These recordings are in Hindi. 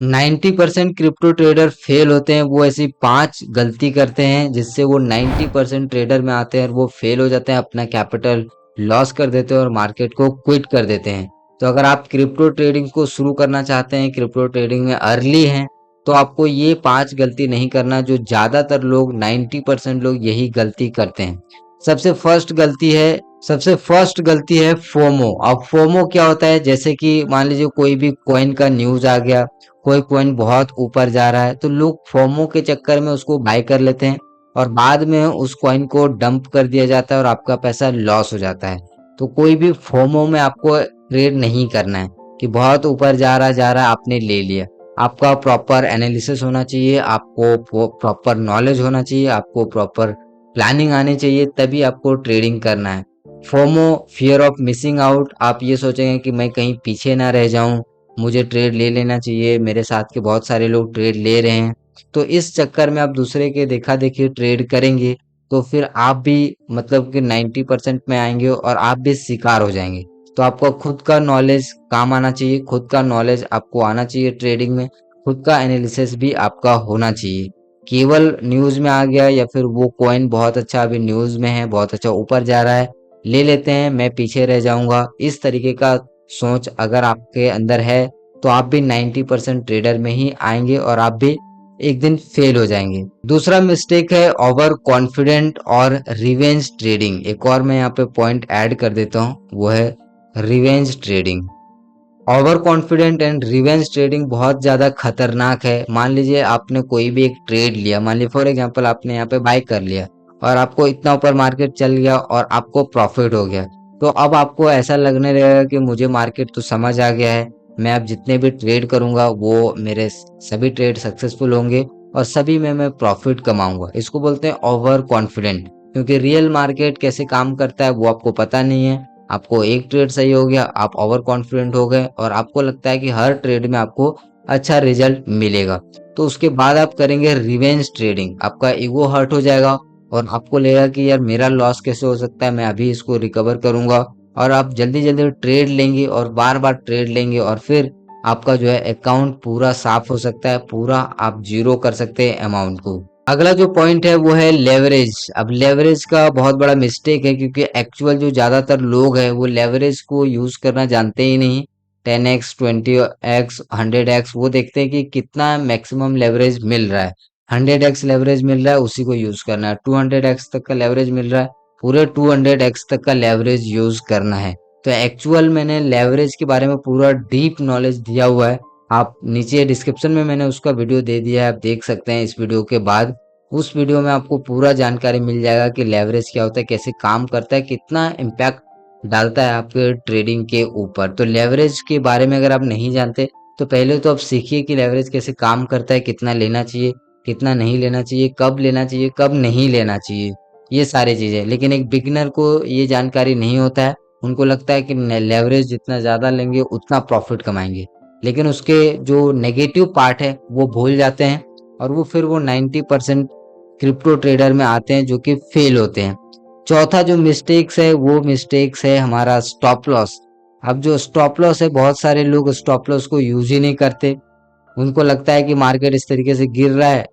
90% क्रिप्टो ट्रेडर फेल होते हैं। वो ऐसी 5 गलती करते हैं जिससे वो 90% ट्रेडर में आते हैं और वो फेल हो जाते हैं, अपना कैपिटल लॉस कर देते हैं और मार्केट को क्विट कर देते हैं। तो अगर आप क्रिप्टो ट्रेडिंग को शुरू करना चाहते हैं, क्रिप्टो ट्रेडिंग में अर्ली हैं, तो आपको ये 5 गलती नहीं करना जो ज़्यादातर लोग 90% लोग यही गलती करते हैं। सबसे फर्स्ट गलती है सबसे फर्स्ट गलती है फोमो। अब फोमो क्या होता है? जैसे कि मान लीजिए कोई भी कॉइन का न्यूज़ आ गया, कोई कॉइन बहुत ऊपर जा रहा है, तो लोग फोमो के चक्कर में उसको बाय कर लेते हैं और बाद में उस कॉइन को डंप कर दिया जाता है और आपका पैसा लॉस हो जाता है। तो कोई भी फोमो में आपको ट्रेड नहीं करना है कि बहुत ऊपर जा रहा है आपने ले लिया। आपका प्रॉपर एनालिसिस होना चाहिए, आपको प्रॉपर नॉलेज होना चाहिए, आपको प्रॉपर प्लानिंग आनी चाहिए, तभी आपको ट्रेडिंग करना है। FOMO, fear of missing out, आप ये सोचेंगे कि मैं कहीं पीछे ना रह जाऊं, मुझे ट्रेड ले लेना चाहिए, मेरे साथ के बहुत सारे लोग ट्रेड ले रहे हैं। तो इस चक्कर में आप दूसरे के देखा देखी ट्रेड करेंगे, तो फिर आप भी मतलब कि 90% में आएंगे और आप भी शिकार हो जाएंगे। तो आपको खुद का नॉलेज काम आना चाहिए, खुद का नॉलेज आपको आना चाहिए ट्रेडिंग में, खुद का एनालिसिस भी आपका होना चाहिए। केवल न्यूज में आ गया या फिर वो कॉइन बहुत अच्छा अभी न्यूज में है, बहुत अच्छा ऊपर जा रहा है, ले लेते हैं, मैं पीछे रह जाऊंगा, इस तरीके का सोच अगर आपके अंदर है, तो आप भी 90% ट्रेडर में ही आएंगे और आप भी एक दिन फेल हो जाएंगे। दूसरा मिस्टेक है ओवर कॉन्फिडेंट और रिवेंज ट्रेडिंग। एक और मैं यहाँ पे पॉइंट ऐड कर देता हूँ, वो है revenge trading. Over confident and revenge trading बहुत ज्यादा खतरनाक है। मान लीजिए आपने कोई भी एक ट्रेड लिया, मान लीजिए फॉर एग्जांपल आपने यहाँ पे बाय कर लिया और आपको इतना ऊपर मार्केट चल गया और आपको प्रॉफिट हो गया, तो अब आपको ऐसा लगने लगेगा कि मुझे मार्केट तो समझ आ गया है, मैं अब जितने भी ट्रेड करूंगा वो मेरे सभी ट्रेड सक्सेसफुल होंगे और सभी में मैं प्रॉफिट कमाऊंगा। इसको बोलते हैं ओवर कॉन्फिडेंट, क्योंकि रियल मार्केट कैसे काम करता है वो आपको पता नहीं है। आपको एक ट्रेड सही हो गया, आप ओवर कॉन्फिडेंट हो गए और आपको लगता है कि हर ट्रेड में आपको अच्छा रिजल्ट मिलेगा। तो उसके बाद आप करेंगे रिवेंज ट्रेडिंग, आपका ईगो हर्ट हो जाएगा और आपको लगेगा कि यार मेरा लॉस कैसे हो सकता है, मैं अभी इसको रिकवर करूंगा, और आप जल्दी जल्दी ट्रेड लेंगे और बार बार ट्रेड लेंगे और फिर आपका जो है अकाउंट पूरा साफ हो सकता है, पूरा आप जीरो कर सकते हैं अमाउंट को। अगला जो पॉइंट है वो है लेवरेज। अब लेवरेज का बहुत बड़ा मिस्टेक है, क्योंकि एक्चुअल जो ज्यादातर लोग हैं वो लेवरेज को यूज करना जानते ही नहीं। 10x, 20x, 100x वो देखते हैं कि कितना मैक्सिमम लेवरेज मिल रहा है। 100x लेवरेज मिल रहा है, उसी को यूज करना है। 200x तक का लेवरेज मिल रहा है, पूरे 200x तक का लेवरेज यूज करना है। तो एक्चुअल मैंने लेवरेज के बारे में पूरा डीप नॉलेज दिया हुआ है, आप नीचे डिस्क्रिप्शन में मैंने उसका वीडियो दे दिया है, आप देख सकते हैं इस वीडियो के बाद। उस वीडियो में आपको पूरा जानकारी मिल जाएगा कि लेवरेज क्या होता है, कैसे काम करता है, कितना इम्पैक्ट डालता है आपके ट्रेडिंग के ऊपर। तो लेवरेज के बारे में अगर आप नहीं जानते, तो पहले तो आप सीखिए कि लेवरेज कैसे काम करता है, कितना लेना चाहिए, कितना नहीं लेना चाहिए, कब लेना चाहिए, कब नहीं लेना चाहिए, ये सारी चीजें। लेकिन एक बिगिनर को ये जानकारी नहीं होता है, उनको लगता है कि लेवरेज जितना ज्यादा लेंगे उतना प्रॉफिट कमाएंगे, लेकिन उसके जो नेगेटिव पार्ट है वो भूल जाते हैं और वो फिर वो 90% क्रिप्टो ट्रेडर में आते हैं जो कि फेल होते हैं। चौथा जो मिस्टेक्स है वो मिस्टेक्स है हमारा स्टॉप लॉस। अब जो स्टॉप लॉस है, बहुत सारे लोग स्टॉप लॉस को यूज ही नहीं करते। उनको लगता है कि मार्केट इस तरीके से गिर रहा है,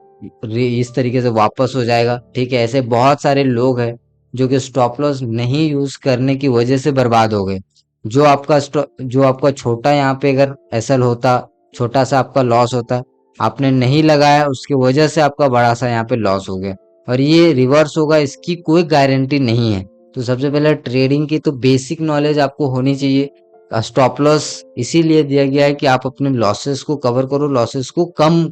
इस तरीके से वापस हो जाएगा, ठीक है। ऐसे बहुत सारे लोग हैं जो कि स्टॉप लॉस नहीं यूज करने की वजह से बर्बाद हो गए। जो आपका छोटा यहाँ पे अगर एसएल होता, छोटा सा आपका लॉस होता, आपने नहीं लगाया, उसकी वजह से आपका बड़ा सा यहाँ पे लॉस हो गया और ये रिवर्स होगा, इसकी कोई गारंटी नहीं है। तो सबसे पहले ट्रेडिंग की तो बेसिक नॉलेज आपको होनी चाहिए। स्टॉप लॉस इसीलिए दिया गया है कि आप अपने लॉसेस को कवर करो, लॉसेस को कम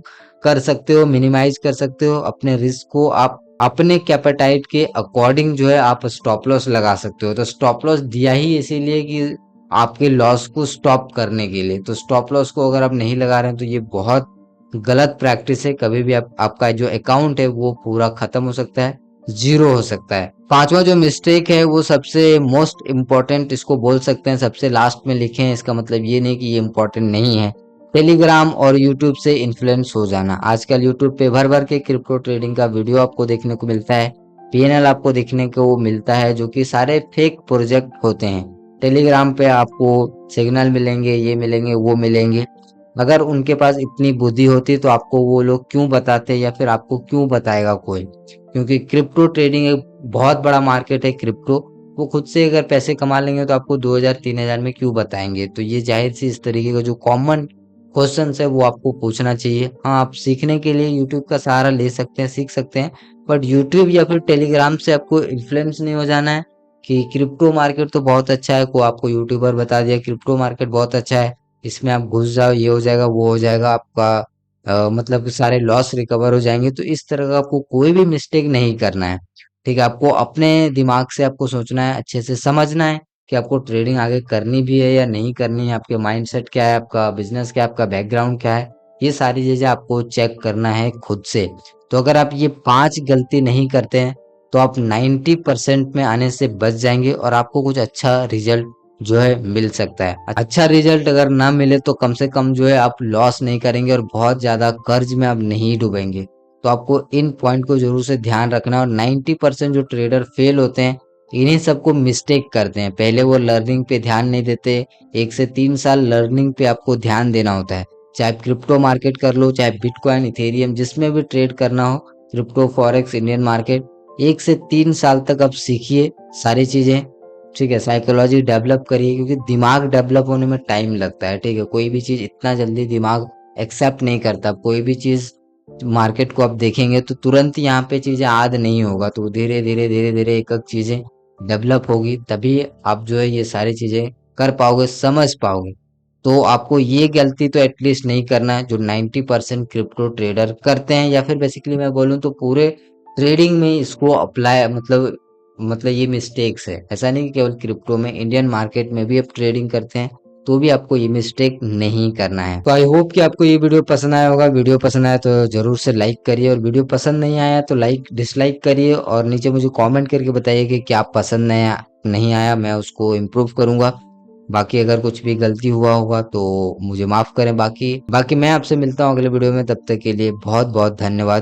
कर सकते हो, मिनिमाइज कर सकते हो, अपने रिस्क को आप अपने कैपेटाइट के अकॉर्डिंग जो है आप स्टॉप लॉस लगा सकते हो। तो स्टॉप लॉस दिया ही इसीलिए कि आपके लॉस को स्टॉप करने के लिए। तो स्टॉप लॉस को अगर आप नहीं लगा रहे हैं तो ये बहुत गलत प्रैक्टिस है। कभी भी आपका जो अकाउंट है वो पूरा खत्म हो सकता है, जीरो हो सकता है। पांचवा जो मिस्टेक है वो सबसे मोस्ट इम्पोर्टेंट इसको बोल सकते हैं, सबसे लास्ट में लिखे हैं, इसका मतलब ये नहीं कि ये इम्पोर्टेंट नहीं है। टेलीग्राम और यूट्यूब से इन्फ्लुएंस हो जाना। आजकल यूट्यूब पे भर भर के क्रिप्टो ट्रेडिंग का वीडियो आपको देखने को मिलता है, पीएनएल आपको देखने को मिलता है, जो कि सारे फेक प्रोजेक्ट होते हैं। टेलीग्राम पे आपको सिग्नल मिलेंगे, ये मिलेंगे, वो मिलेंगे, अगर उनके पास इतनी बुद्धि होती तो आपको वो लोग क्यों बताते, या फिर आपको क्यों बताएगा कोई? क्योंकि क्रिप्टो ट्रेडिंग एक बहुत बड़ा मार्केट है क्रिप्टो। वो खुद से अगर पैसे कमा लेंगे तो आपको 2000-3000 में क्यों बताएंगे? तो ये जाहिर सी इस तरीके का जो कॉमन क्वेश्चंस है वो आपको पूछना चाहिए। हाँ, आप सीखने के लिए यूट्यूब का सहारा ले सकते हैं, सीख सकते हैं, बट यूट्यूब या फिर टेलीग्राम से आपको इन्फ्लुएंस नहीं हो जाना है कि क्रिप्टो मार्केट तो बहुत अच्छा है, को आपको यूट्यूबर बता दिया क्रिप्टो मार्केट बहुत अच्छा है, इसमें आप घुस जाओ, ये हो जाएगा, वो हो जाएगा, आपका मतलब कि सारे लॉस रिकवर हो जाएंगे। तो इस तरह का आपको कोई भी मिस्टेक नहीं करना है। ठीक है, आपको अपने दिमाग से आपको सोचना है, अच्छे से समझना है कि आपको ट्रेडिंग आगे करनी भी है या नहीं करनी है, आपके माइंडसेट क्या है, आपका बिजनेस क्या है, आपका बैकग्राउंड क्या है, ये सारी चीजें आपको चेक करना है खुद से। तो अगर आप ये 5 गलती नहीं करते हैं तो आप 90% में आने से बच जाएंगे और आपको कुछ अच्छा रिजल्ट जो है मिल सकता है। अच्छा रिजल्ट अगर ना मिले तो कम से कम जो है आप लॉस नहीं करेंगे और बहुत ज्यादा कर्ज में आप नहीं डूबेंगे। तो आपको इन पॉइंट को जरूर से ध्यान रखना। और 90% जो ट्रेडर फेल होते हैं इन्हीं सबको मिस्टेक करते हैं। पहले वो लर्निंग पे ध्यान नहीं देते। 1 से 3 साल लर्निंग पे आपको ध्यान देना होता है। चाहे क्रिप्टो मार्केट कर लो, चाहे बिटकॉइन, इथेरियम, जिसमें भी ट्रेड करना हो, क्रिप्टो, फॉरेक्स, इंडियन मार्केट, 1 से 3 साल तक आप सीखिए सारी चीजें। ठीक है, साइकोलॉजी डेवलप करिए, क्योंकि दिमाग डेवलप होने में टाइम लगता है। ठीक है, कोई भी चीज इतना जल्दी दिमाग एक्सेप्ट नहीं करता। कोई भी चीज मार्केट को आप देखेंगे तो तुरंत यहाँ पे चीजें याद नहीं होगा, तो धीरे धीरे धीरे धीरे एक एक चीजें डेवलप होगी, तभी आप जो है ये सारी चीजें कर पाओगे, समझ पाओगे। तो आपको ये गलती तो एटलीस्ट नहीं करना है जो 90% क्रिप्टो ट्रेडर करते हैं, या फिर बेसिकली मैं बोलूँ तो पूरे ट्रेडिंग में इसको अप्लाई, मतलब ये मिस्टेक्स है। ऐसा नहीं कि केवल क्रिप्टो में, इंडियन मार्केट में भी आप ट्रेडिंग करते हैं तो भी आपको ये मिस्टेक नहीं करना है। तो आई होप कि आपको ये वीडियो पसंद आया होगा। वीडियो पसंद आया तो जरूर से लाइक करिए, और वीडियो पसंद नहीं आया तो लाइक डिसलाइक करिए, और नीचे मुझे कमेंट करके बताइए कि क्या पसंद नहीं आया, मैं उसको इम्प्रूव करूंगा। बाकी अगर कुछ भी गलती हुआ होगा तो मुझे माफ करें। बाकी बाकी मैं आपसे मिलता हूँ अगले वीडियो में, तब तक के लिए बहुत बहुत धन्यवाद।